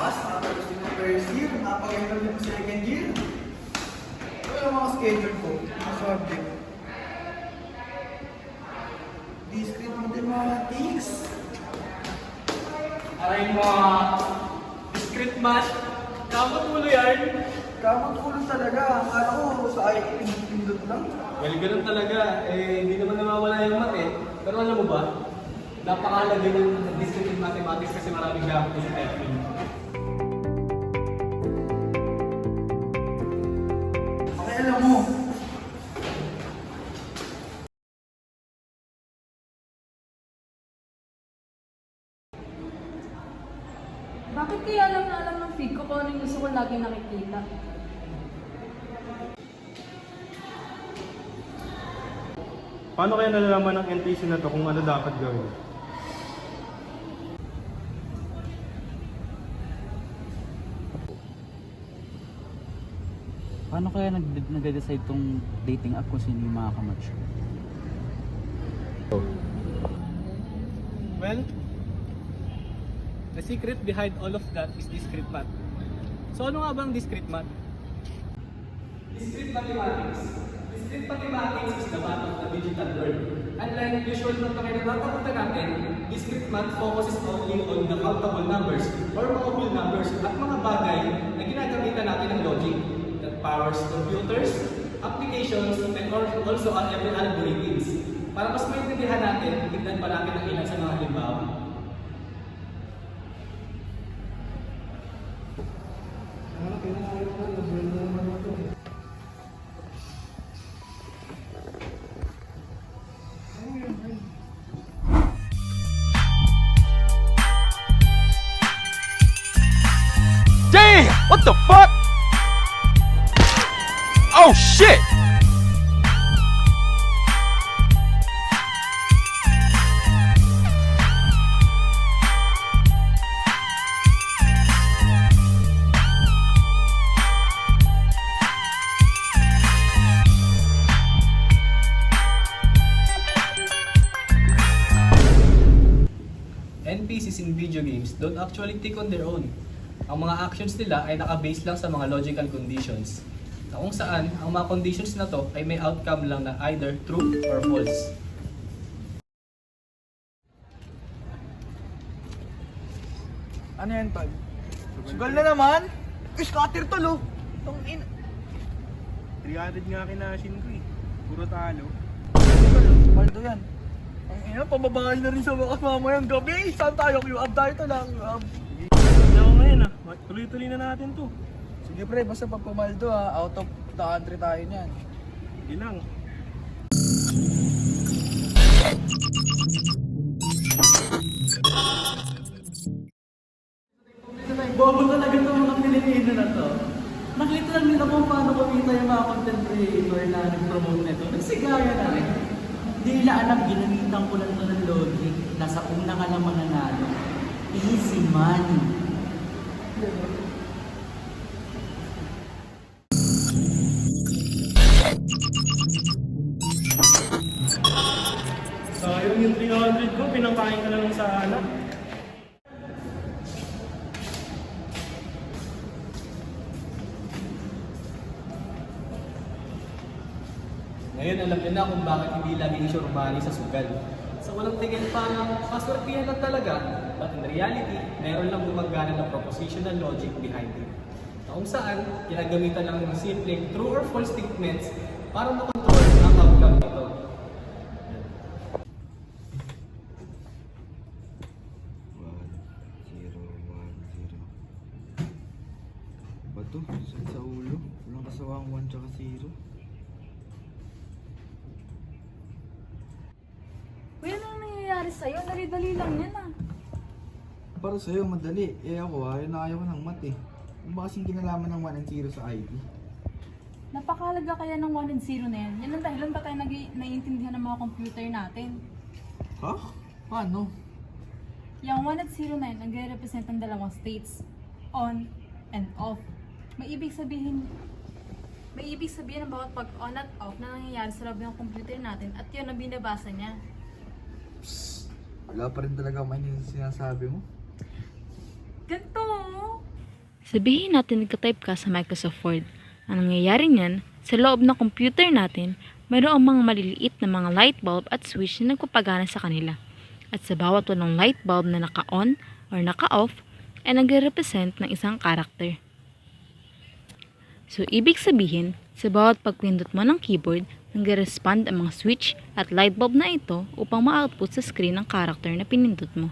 pass, nakatapos din ng first year, napakahirap din ng second year. Ito yung mga schedule ko, mga subject. Discrete mathematics. Aray mo, discrete math. Kamot mo yan. Kamot ulo talaga. Akala ko sa IT pindot lang. Well, ganun talaga. Hindi naman nawawala yung math eh. Pero alam mo ba, napakahalaga ng discrete mathematics kasi maraming gamit sa typing. Okay, alam mo. Bakit kaya alam na alam ng feed ko kung ano yung gusto ko lagi nakikita? Paano kaya nalalaman ng NTC na to kung ano dapat gawin? Paano kaya nag-decide tong dating app kung sino yung makakamatch? Well, the secret behind all of that is discrete math. So ano nga bang discrete math? Discrete mathematics. Discrete mathematics is the math of the digital world. Unlike usual na pinagpapapunta natin, discrete math focuses only on the countable numbers or mga whole numbers at mga bagay na ginagamitan natin ng logic that powers computers, applications, and also algorithms. Para mas maintindihan natin, tignan pa natin ang ilan sa mga halimbawa. Damn! What the fuck? Oh shit! NPCs in video games don't actually tick on their own. Ang mga actions nila ay naka-base lang sa mga logical conditions. Na kung saan, ang mga conditions na to ay may outcome lang na either true or false. Ano yan, tol? Sugal na naman? Scatter tol, oh. Tangin. 300 nga kinasin ko eh. Puro talo. Paldo yan. Ang ina, pababahal na rin sa mga mamayang gabi. Saan tayo? Q-up tayo to lang. Hindi ako ngayon ah. Tuloy-tuloy na natin to. Sige pre, basta pag pumaldo ha, out of the country tayo niyan. Hindi lang. Bobo talaga itong mga Pilipino na to. Nakita lang nila kung paano kumita yung mga content creator na nag-promote nito. Nagsigaya na rin. Hindi nila alam, ginamitan ko lang ito ng logic. Nasa una ka lang mananalo. Easy money. Sayang yung 300 ko, pinangkain ka na lang sa anak. Ngayon alam niyo na kung bakit hindi laging sure money sa sugal. So walang tingin pa ng paswertihan lang talaga, but in reality, meron lang gumagana ng propositional logic behind it. Na kung saan, ginagamitan lang ng simpleng true or false statements para makontrol ang outcome nito. Ba to? Saan sa ulo? Walang kasawang 1 tsaka 0. Kuya, anong nangyayari sa'yo? Dali-dali lang yan ah. Para sa'yo, madali. Ako ayaw ko ng math eh. Ano ba kasing kinalaman ng 1 and 0 sa ID? Napakahalaga kaya ng 1 and 0 na yan. Yan ang dahilan ba tayo naiintindihan ng mga computer natin. Ha? Paano? Yung 1 at 0 na yan, nagre-represent ang dalawang states. On and off. May ibig sabihin ng bawat pag-on at off na nangyayari sa loob ng computer natin at yun ang binabasa niya. Wala pa rin talaga maintindihan sa sinasabi mo. Ganito, Sabihin natin nagka-type ka sa Microsoft Word. Ang nangyayari niyan, sa loob ng computer natin, mayroong mga maliliit na mga light bulb at switch na nagpapagana sa kanila. At sa bawat walong light bulb na naka-on or naka-off, ay nagre-represent ng isang karakter. So, ibig sabihin, sa bawat pagpindot mo ng keyboard, nagre-respond ang mga switch at light bulb na ito upang ma-output sa screen ng karakter na pinindot mo.